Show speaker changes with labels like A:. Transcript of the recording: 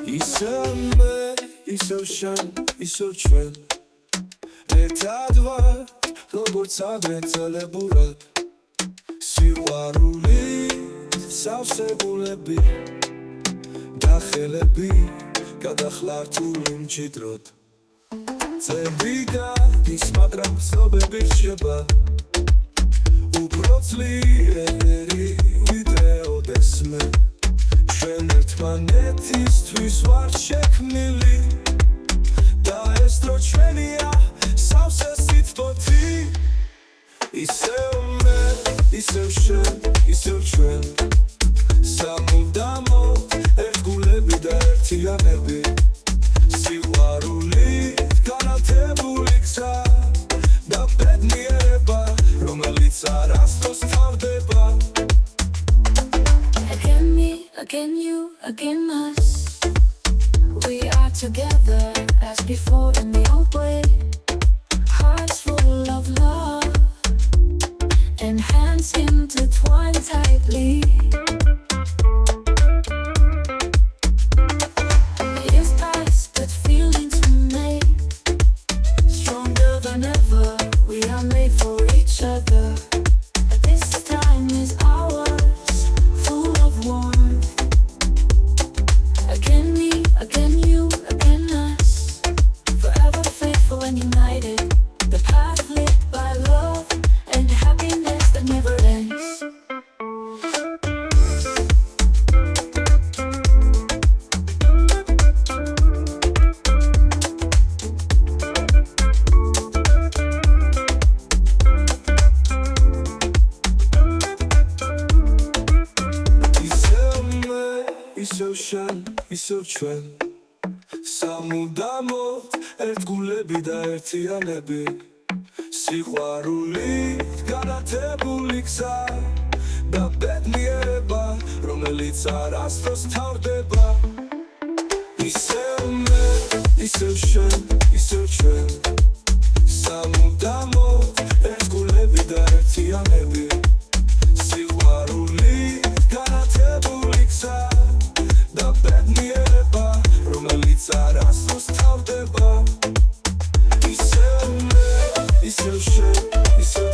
A: ისევ მე, ისევ შენ, ისევ ჩვენ ერთად ვართ, როგორც აგრეთელებურად სიყვარულით სავსებულები და ხელები გადახლართული მჭიდროდ წები გადის, მაგრამ ცნობები რჩება უფრო ძლიერები ვიდრე ოდესმე ჩვენ ერთმანეთისთვის ვართ შექმნილი და ეს დრო ჩვენია სავსე სიტყვოთი ისევ მე, ისევ შენ, ისევ ჩვენ სამუდამოდ ერთგულები და ერთიანები სიყვარულით განათებული გზა და ბედნიერება რომელიც არასდროს თავდება
B: Again me, again you, again us We are together as before in the old way Hearts full of love and hands intertwined tightly Years pass but feelings remain Stronger than ever, we are made for each other This time is ours, full of warmth Again me, again you, again us Forever faithful and united The path lit by love and happiness that never ends
A: ისევ შენ, ისევ ჩვენ სამუდამოდ ერთგულები და ერთიანები სიყვარულით განათებული გზა და ბედნიერება რომელიც არასდროს თავდება ისევ მე, ისევ შენ, ისევ ჩვენ სამუდამოდ ერთგულები და ერთიანები სიყვარულით განათებული გზა და ბედნიერება რომელიც არასდროს თავდება ისევ მე, ისევ შენ, ისევ